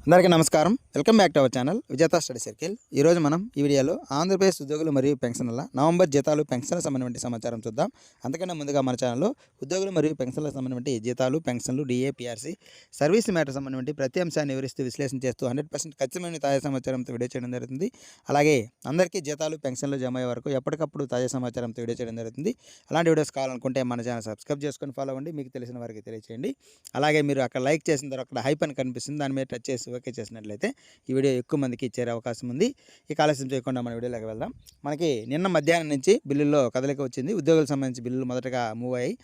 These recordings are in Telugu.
అందరికీ నమస్కారం. Welcome back to our channel విజేత స్టడీ సర్కిల్. ఈరోజు మనం ఈ వీడియోలో ఆంధ్రప్రదేశ్ ఉద్యోగులు మరియు పెన్షన్ల నవంబర్ జీతాలు పెన్షన్ల సంబంధించిన సమాచారం చూద్దాం. అంతకన్నా ముందుగా మన ఛానల్లో ఉద్యోగులు మరియు పెన్షన్లకు సంబంధించి జీతాలు, పెన్షన్లు, డిఏ, పిఆర్సీ, సర్వీస్ మ్యాటర్ సంబంధించి ప్రతి అంశాన్ని వివరిస్తూ విశ్లేషణ చేస్తూ 100% ఖచ్చితమైన తాజా సమాచారంతో వీడియో చేయడం జరుగుతుంది. అలాగే అందరికీ జీతాలు, పెన్షన్లు జమ అయ్యే వరకు ఎప్పటికప్పుడు తాజా సమాచారంతో వీడియో చేయడం జరుగుతుంది. అలాంటి వీడియోస్ కావాలనుకుంటే మన ఛానల్ సబ్స్క్రైబ్ చేసుకొని ఫాలో అవ్వండి. మీకు తెలిసిన వారికి తెలియచేయండి. అలాగే మీరు అక్కడ లైక్ చేసిన తర్వాత అక్కడ హైప్ అని కనిపిస్తుంది, దాని మీద టచ్ చేసి ఓకే చేసినట్లయితే ఈ వీడియో ఎక్కువ మందికి చేరే అవకాశం ఉంది. ఇక ఆలస్యం చేయకుండా మన వీడియోలోకి వెళ్దాం. మనకి నిన్న మధ్యాహ్నం నుంచి బిల్లుల్లో కదలిక వచ్చింది. ఉద్యోగులకు సంబంధించి బిల్లులు మొదటగా మూవ్ అయ్యి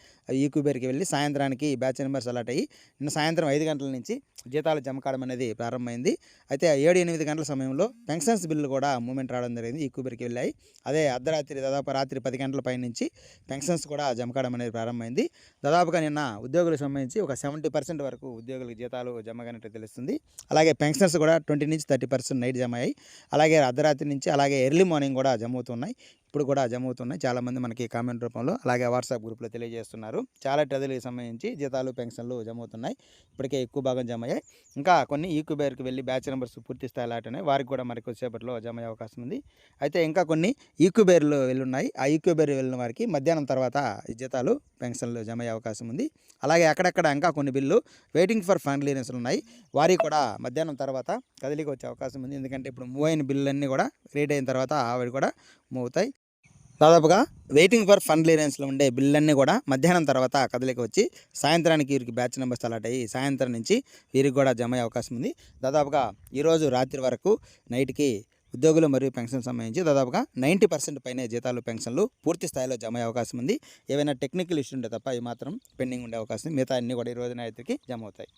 ఈక్యూబేర్కి వెళ్ళి సాయంత్రానికి బ్యాచ్ నెంబర్స్ అలాట్ అయ్యి నిన్న సాయంత్రం 5 గంటల నుంచి జీతాలు జమ కావడం అనేది ప్రారంభమైంది. అయితే 7-8 గంటల సమయంలో పెన్షన్స్ బిల్లు కూడా మూవ్మెంట్ రావడం జరిగింది, ఈక్యూబేర్కి వెళ్ళాయి. అదే అర్ధరాత్రి దాదాపు రాత్రి 10 గంటల పై నుంచి పెన్షన్స్ కూడా జమ కావడం అనేది ప్రారంభమైంది. దాదాపుగా నిన్న ఉద్యోగులకు సంబంధించి ఒక 70% వరకు ఉద్యోగులకు జీతాలు జమ కానట్టు తెలుస్తుంది. అలాగే పెన్షన్స్ కూడా 20-30% నైట్ జమ అయ్యాయి. అలాగే అర్ధరాత్రి నుంచి అలాగే ఎర్లీ మార్నింగ్ కూడా జమ అవుతున్నాయి. ఇప్పుడు కూడా జమ అవుతున్నాయి. చాలామంది మనకి కామెంట్ రూపంలో అలాగే వాట్సాప్ గ్రూప్లో తెలియజేస్తున్నారు. చాలా ప్రజలకు సంబంధించి జీతాలు, పెన్షన్లు జమ అవుతున్నాయి. ఇప్పటికే ఎక్కువ భాగం జమ అయ్యాయి. ఇంకా కొన్ని ఈక్యూబేర్కి వెళ్ళి బ్యాచ్ నెంబర్స్ పూర్తి స్థాయి అలాట్ ఉన్నాయి, వారికి కూడా మరి కొద్దిసేపట్లో జమ అయ్యే అవకాశం ఉంది. అయితే ఇంకా కొన్ని ఈక్యూబేర్లు వెళ్ళున్నాయి. ఆ ఈక్యూబేర్ వెళ్ళిన వారికి మధ్యాహ్నం తర్వాత ఈ జీతాలు, పెన్షన్లు జమ అయ్యే అవకాశం ఉంది. అలాగే అక్కడక్కడ ఇంకా కొన్ని బిల్లు వెయిటింగ్ ఫర్ ఫండ్ క్లియరెన్స్లు ఉన్నాయి, వారికి కూడా మధ్యాహ్నం తర్వాత కదిలికి వచ్చే అవకాశం ఉంది. ఎందుకంటే ఇప్పుడు మూవ్ అయిన బిల్లులన్నీ కూడా క్రియేట్ అయిన తర్వాత అవి కూడా మూవ్ అవుతాయి. దాదాపుగా వెయిటింగ్ ఫర్ ఫండ్ క్లియరెన్స్లో ఉండే బిల్లన్నీ కూడా మధ్యాహ్నం తర్వాత కదలికి వచ్చి సాయంత్రానికి వీరికి బ్యాచ్ నెంబర్స్ అలాట్ అయ్యి సాయంత్రం నుంచి వీరికి కూడా జమ అయ్యే అవకాశం ఉంది. దాదాపుగా ఈరోజు రాత్రి వరకు నైట్కి ఉద్యోగులు మరియు పెన్షన్ సంబంధించి దాదాపుగా 90% పైనే జీతాలు, పెన్షన్లు పూర్తి స్థాయిలో జమ అయ్యే అవకాశం ఉంది. ఏవైనా టెక్నికల్ ఇష్యూ ఉంటే తప్ప ఇవి మాత్రం పెండింగ్ ఉండే అవకాశం ఉంది. మిగతా అన్నీ కూడా ఈ రోజు నైట్కి జమ అవుతాయి.